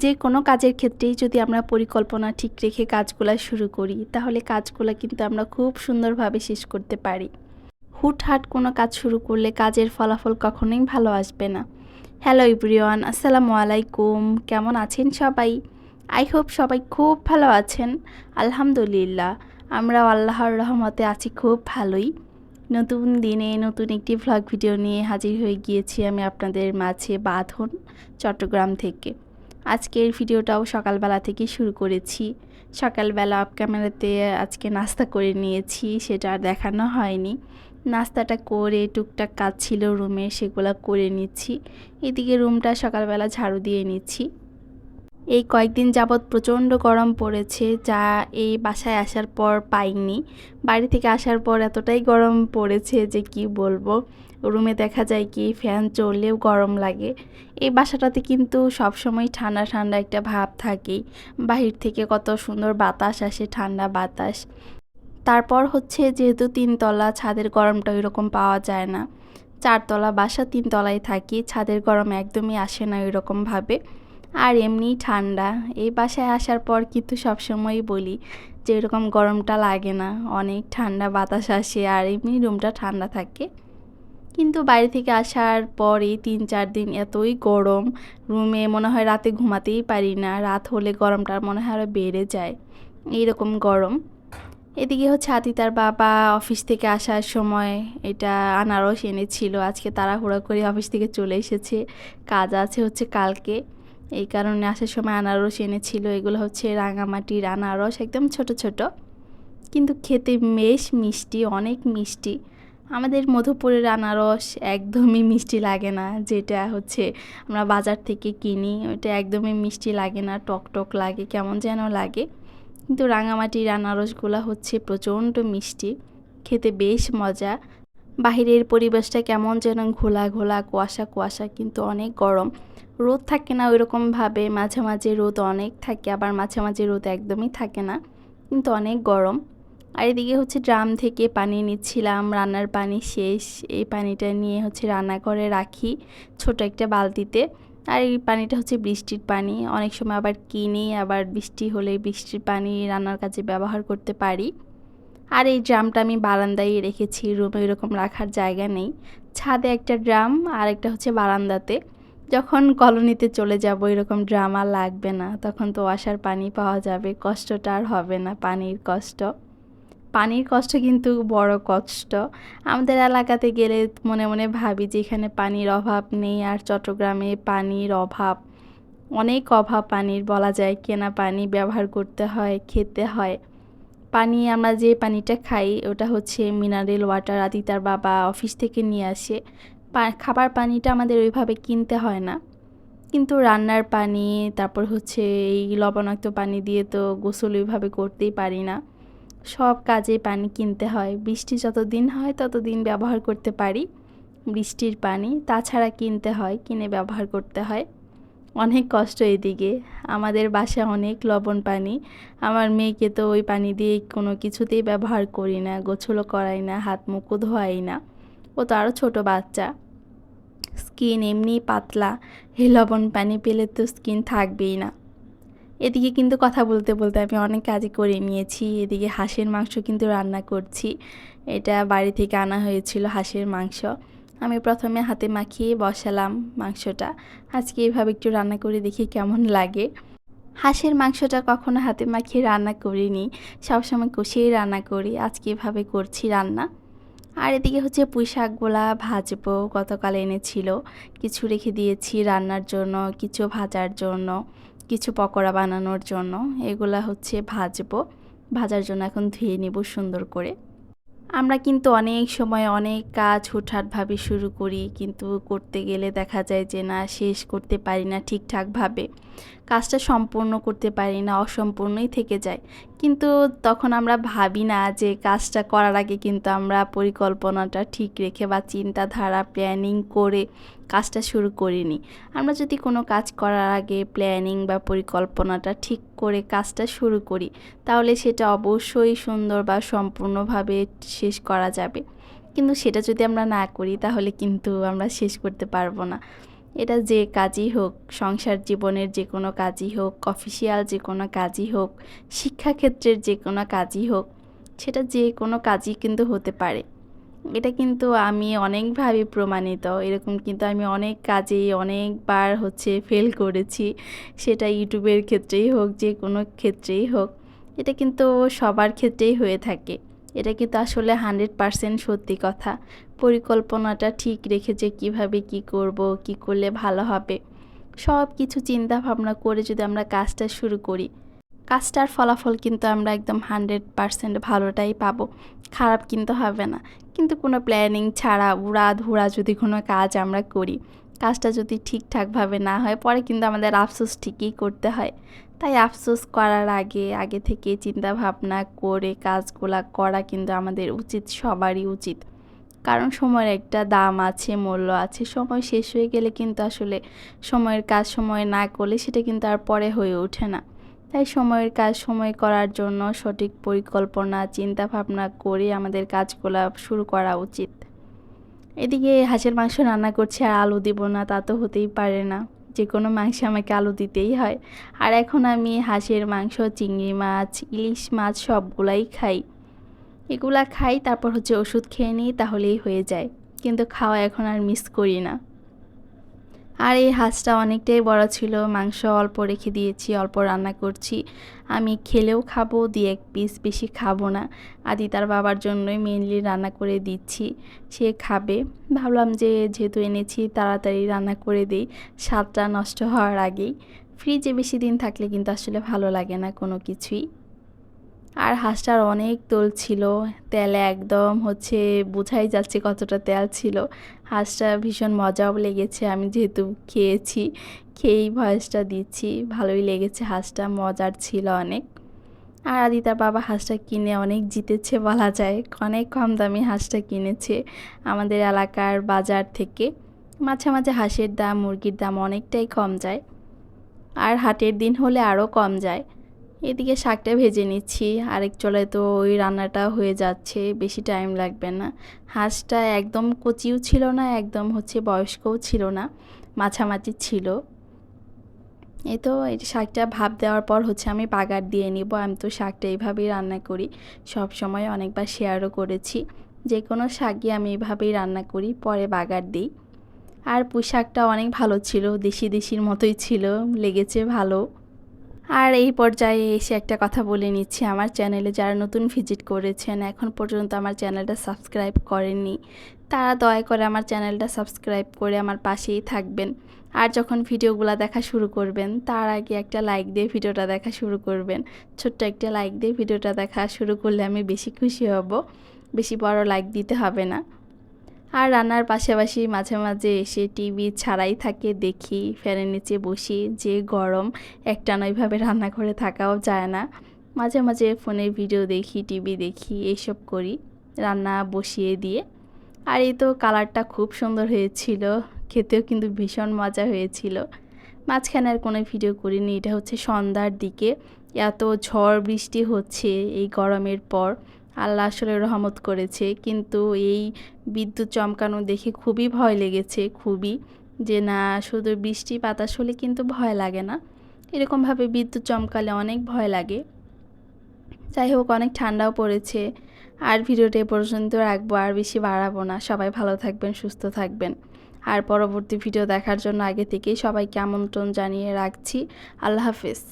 যে কোনো কাজের ক্ষেত্রেই যদি আমরা পরিকল্পনা ঠিক রেখে কাজগুলো শুরু করি তাহলে কাজগুলো কিন্তু আমরা খুব সুন্দরভাবে শেষ করতে পারি। হুটহাট কোনো কাজ শুরু করলে কাজের ফলাফল কখনোই ভালো আসবে না। হ্যালো এভরিওয়ান, আসসালামু আলাইকুম। কেমন আছেন সবাই? আই হোপ সবাই খুব ভালো আছেন। আলহামদুলিল্লাহ, আমরাও আল্লাহর রহমতে আছি খুব ভালোই। নতুন দিনে নতুন একটি ভ্লগ ভিডিও নিয়ে হাজির হয়ে গিয়েছি আমি আপনাদের মাঝে বাঁধন, চট্টগ্রাম থেকে। আজকের ভিডিওটাও সকালবেলা থেকে শুরু করেছি। সকালবেলা অফ ক্যামেরাতে আজকে নাস্তা করে নিয়েছি, সেটা আর দেখানো হয়নি। নাস্তাটা করে টুকটাক কাজ ছিল রুমে, সেগুলো করে নিচ্ছি। এদিকে রুমটা সকালবেলা ঝাড়ু দিয়ে নিচ্ছি। এই কয়েকদিন যাবৎ প্রচণ্ড গরম পড়েছে, যা এই বাসায় আসার পর পাইনি। বাড়ি থেকে আসার পর এতটাই গরম পড়েছে যে কি বলবো। রুমে দেখা যায় কি ফ্যান চললেও গরম লাগে। এই বাসাটাতে কিন্তু সবসময় ঠান্ডা ঠান্ডা একটা ভাব থাকেই। বাহির থেকে কত সুন্দর বাতাস আসে, ঠান্ডা বাতাস। তারপর হচ্ছে যেহেতু তিনতলা, ছাদের গরমটা ওইরকম পাওয়া যায় না। চারতলা বাসা, তিনতলায় থাকি, ছাদের গরম একদমই আসে না ওইরকমভাবে। আর এমনি ঠান্ডা। এই বাসায় আসার পর কিন্তু সবসময়ই বলি যে এরকম গরমটা লাগে না, অনেক ঠান্ডা বাতাস আসে আর এমনি রুমটা ঠান্ডা থাকে। কিন্তু বাইরে থেকে আসার পরে 3-4 দিন এতই গরম, রুমে মনে হয় রাতে ঘুমাতেই পারি না। রাত হলে গরমটা মনে হয় আরও বেড়ে যায়, এইরকম গরম। এদিকে হচ্ছে আতিতার বাবা অফিস থেকে আসার সময় এটা আনারস এনেছিল। আজকে তাড়াহুড়া করে অফিস থেকে চলে এসেছে, কাজ আছে হচ্ছে কালকে, এই কারণে আসার সময় আনারস এনেছিল। এগুলো হচ্ছে রাঙামাটির আনারস, একদম ছোট ছোট, কিন্তু খেতে বেশ মিষ্টি, অনেক মিষ্টি। আমাদের মধুপুরের আনারস একদমই মিষ্টি লাগে না, যেটা হচ্ছে আমরা বাজার থেকে কিনি ওইটা একদমই মিষ্টি লাগে না, টক টক লাগে, কেমন যেন লাগে। কিন্তু রাঙামাটির আনারসগুলো হচ্ছে প্রচণ্ড মিষ্টি, খেতে বেশ মজা। বাহিরের পরিবেশটা কেমন যেন ঘোলা ঘোলা, কুয়াশা কুয়াশা, কিন্তু অনেক গরম। রোদ থাকে না ওইরকমভাবে, মাঝে মাঝে রোদ অনেক থাকে, আবার মাঝে মাঝে রোদ একদমই থাকে না, কিন্তু অনেক গরম। আর এদিকে হচ্ছে ড্রাম থেকে পানি নিচ্ছিলাম, রান্নার পানি শেষ। এই পানিটা নিয়ে হচ্ছে রান্না করে রাখি ছোট একটা বালতিতে। আর এই পানিটা হচ্ছে বৃষ্টির পানি, অনেক সময় আবার কিনি, আবার বৃষ্টি হলে বৃষ্টির পানি রান্নার কাজে ব্যবহার করতে পারি। আর এই ড্রামটা আমি বারান্দায় রেখেছি, রুমে এরকম রাখার জায়গা নেই। ছাদে একটা ড্রাম আর একটা হচ্ছে বারান্দাতে। যখন কলোনিতে চলে যাব এরকম ড্রাম আর লাগবে না, তখন তো ওয়াসার পানি পাওয়া যাবে, কষ্টটা আর হবে না, পানির কষ্ট। পানির কষ্ট কিন্তু বড় কষ্ট। আমাদের এলাকাতে গেলে মনে মনে ভাবি যে এখানে পানির অভাব নেই, আর চট্টগ্রামে পানির অভাব, অনেক অভাব পানির বলা যায়। কেনা পানি ব্যবহার করতে হয়, খেতে হয়। পানি আমরা যে পানিটা খাই ওটা হচ্ছে মিনারেল ওয়াটার, আদিতার বাবা অফিস থেকে নিয়ে আসে। খাবার পানিটা আমাদের ওইভাবে কিনতে হয় না। কিন্তু রান্নার পানি, তারপর হচ্ছে এই লবণাক্ত পানি দিয়ে তো গোসল ওইভাবে করতেই পারি না, সব কাজে পানি কিনতে হয়। বৃষ্টি যতদিন হয় ততদিন ব্যবহার করতে পারি বৃষ্টির পানি, তাছাড়া কিনতে হয়, কিনে ব্যবহার করতে হয়। অনেক কষ্ট এদিকে। আমাদের বাসায় অনেক লবণ পানি। আমার মেয়েকে তো ওই পানি দিয়ে কোনো কিছুতেই ব্যবহার করি না, গোছলও করাই না, হাত মুখও ধোয়াই না। ও তো আরও ছোটো বাচ্চা, স্কিন এমনি পাতলা, এই লবণ পানি পেলে তো স্কিন থাকবেই না। এদিকে কিন্তু কথা বলতে বলতে আমি অনেক কাজই করে নিয়েছি। এদিকে হাঁসের মাংস কিন্তু রান্না করছি। এটা বাড়ি থেকে আনা হয়েছিল হাঁসের মাংস। আমি প্রথমে হাতে মাখিয়ে বসালাম মাংসটা। আজকে এভাবে একটু রান্না করে দেখি কেমন লাগে। হাঁসের মাংসটা কখনো হাতে মাখিয়ে রান্না করিনি, সবসময় কষিয়েই রান্না করি। আজকে এভাবে করছি রান্না। আর এদিকে হচ্ছে পুঁই শাকগুলা ভাজবো, গতকাল এনেছিল, কিছু রেখে দিয়েছি রান্নার জন্য, কিছু ভাজার জন্য, কিছু পকোড়া বানানোর জন্য। এগুলা হচ্ছে ভাজবো, ভাজার জন্য এখন ধুয়ে নিব সুন্দর করে। আমরা কিন্তু অনেক সময় অনেক কাজ হুটহাটভাবে শুরু করি, কিন্তু করতে গেলে দেখা যায় যে না, শেষ করতে পারি না ঠিকঠাকভাবে, কাজটা সম্পূর্ণ করতে পারি না, অসম্পূর্ণই থেকে যায়। কিন্তু তখন আমরা ভাবি না যে কাজটা করার আগে কিন্তু আমরা পরিকল্পনাটা ঠিক রেখে বা চিন্তাধারা প্ল্যানিং করে কাজটা শুরু করিনি। আমরা যদি কোনো কাজ করার আগে প্ল্যানিং বা পরিকল্পনাটা ঠিক করে কাজটা শুরু করি, তাহলে সেটা অবশ্যই সুন্দর বা সম্পূর্ণভাবে শেষ করা যাবে। কিন্তু সেটা যদি আমরা না করি তাহলে কিন্তু আমরা শেষ করতে পারবো না। এটা যে কাজই হোক, সংসার জীবনের যে কোনো কাজই হোক, অফিসিয়াল যে কোনো কাজই হোক, শিক্ষাক্ষেত্রের যে কোনো কাজই হোক, সেটা যে কোনো কাজই কিন্তু হতে পারে। এটা কিন্তু আমি অনেকভাবে প্রমাণিত। এরকম কিন্তু আমি অনেক কাজেই অনেকবার ফেল করেছি। সেটা ইউটিউবের ক্ষেত্রেই হোক, যে কোনো ক্ষেত্রেই হোক। এটা কিন্তু সবার ক্ষেত্রেই হয়ে থাকে। এটা কিন্তু আসলে 100% সত্যি কথা। পরিকল্পনাটা ঠিক রেখে যে কীভাবে কী করব, কী করলে ভালো হবে, সব কিছু চিন্তা ভাবনা করে যদি আমরা কাজটা শুরু করি, কাজটার ফলাফল কিন্তু আমরা একদম 100% ভালোটাই পাবো, খারাপ কিন্তু হবে না। কিন্তু কোনো প্ল্যানিং ছাড়া উড়াধুরা যদি কোনো কাজ আমরা করি, কাজটা যদি ঠিকঠাকভাবে না হয়, পরে কিন্তু আমাদের আফসোস ঠিকই করতে হয়। তাই আফসোস করার আগে থেকে চিন্তা ভাবনা করে কাজগুলা করা কিন্তু আমাদের উচিত, সবারই উচিত। কারণ সময়ের একটা দাম আছে, মূল্য আছে। সময় শেষ হয়ে গেলে কিন্তু আসলে সময়ের কাজ সময়ে না করলে সেটা কিন্তু আর পরে হয়ে ওঠে না। তাই সময়ের কাজ সময়ে করার জন্য সঠিক পরিকল্পনা, চিন্তা ভাবনা করে আমাদের কাজগুলা শুরু করা উচিত। এদিকে হাঁসের মাংস রান্না করছি আর আলু দিব না, তা তো হতেই পারে না। যে কোনো মাংসে আমাকে আলু দিতেই হয়। আর এখন আমি হাঁসের মাংস, চিংড়ি মাছ, ইলিশ মাছ সবগুলাই খাই। এগুলা খাই, তারপর ওষুধ খেয়ে নিই, তাহলেই হয়ে যায়। কিন্তু খাওয়া এখন আর মিস করি না। আর এই হাঁসটা অনেকটাই বড় ছিল, মাংস অল্প রেখে দিয়েছি, অল্প রান্না করছি। আমি খেলেও খাবো, 2-1 পিস, বেশি খাবো না। তার বাবার জন্যই মেইনলি রান্না করে দিচ্ছি, সে খাবে। ভাবলাম যে যেহেতু এনেছি তাড়াতাড়ি রান্না করে দিই, স্বাদটা নষ্ট হওয়ার আগেই। ফ্রিজে বেশি দিন থাকলে কিন্তু আসলে ভালো লাগে না কোনো কিছুই। আর হাঁসটার অনেক তেল ছিল, তেলে একদম বোঝাই যাচ্ছে কতটা তেল ছিল। হাঁসটা ভীষণ মজাও লেগেছে, আমি যেহেতু খেয়েছি, খেয়েই ভয়েসটা দিচ্ছি। ভালোই লেগেছে, হাঁসটা মজার ছিল অনেক। আর তার বাবা হাঁসটা কিনে অনেক জিতেছে বলা যায়, অনেক কম দামে হাঁসটা কিনেছে আমাদের এলাকার বাজার থেকে। মাঝে মাঝে হাঁসের দাম, মুরগির দাম অনেকটাই কম যায়, আর হাটের দিন হলে আরও কম যায়। এদিকে শাকটা ভেজে নিচ্ছি, আরেক চুলায় তো ওই রান্নাটা হয়ে যাচ্ছে, বেশি টাইম লাগবে না। হাঁসটা একদম কচিও ছিল না, একদম বয়স্কও ছিল না, মাঝামাঝি ছিল। এই তো এই শাকটা ভাপ দেওয়ার পর আমি বাগার দিয়ে নিব। আমি তো শাকটা এইভাবেই রান্না করি, সব সময় অনেকবার শেয়ারও করেছি। যে কোনো শাকই আমি এইভাবেই রান্না করি, পরে বাগার দিই। আর পুঁই শাকটা অনেক ভালো ছিল, দেশি দেশির মতোই ছিল, লেগেছে ভালো। আর এই পর্যায়ে এসে একটা কথা বলে নিচ্ছি, আমার চ্যানেলে যারা নতুন ভিজিট করেছেন, এখন পর্যন্ত আমার চ্যানেলটা সাবস্ক্রাইব করেননি, তারা দয়া করে আমার চ্যানেলটা সাবস্ক্রাইব করে আমার পাশেই থাকবেন। আর যখন ভিডিওগুলো দেখা শুরু করবেন, তার আগে একটা লাইক দিয়ে ভিডিওটা দেখা শুরু করবেন। ছোট্ট একটা লাইক দিয়ে ভিডিওটা দেখা শুরু করলে আমি বেশি খুশি হব। বেশি বড় লাইক দিতে হবে না। আর রান্নার পাশাপাশি মাঝে মাঝে এসে টিভি ছাড়াই থাকে দেখি, ফ্যানের নিচে বসি, যে গরম, একটানা ওইভাবে রান্না করে থাকাও যায় না। মাঝে মাঝে ফোনে ভিডিও দেখি, টিভি দেখি, এইসব করি রান্না বসিয়ে দিয়ে। আর এই তো কালারটা খুব সুন্দর হয়েছিল, খেতেও কিন্তু ভীষণ মজা হয়েছিল। মাঝখানে আর কোনো ভিডিও করিনি, এটা সন্ধ্যার দিকে, এত ঝড় বৃষ্টি হচ্ছে এই গরমের পর। আল্লাহ আসলে রহমত করেছে, কিন্তু এই বিদ্যুৎ চমকানো দেখে খুবই ভয় লেগেছে, খুবই। যে না, শুধু বৃষ্টি বাতাস হলে কিন্তু ভয় লাগে না, এরকমভাবে বিদ্যুৎ চমকালে অনেক ভয় লাগে। যাই হোক, অনেক ঠান্ডাও পড়েছে। আর ভিডিওটা এ পর্যন্ত রাখবো, আর বেশি বাড়াবো না। সবাই ভালো থাকবেন, সুস্থ থাকবেন। আর পরবর্তী ভিডিও দেখার জন্য আগে থেকেই সবাইকে আমন্ত্রণ জানিয়ে রাখছি। আল্লাহ হাফেজ।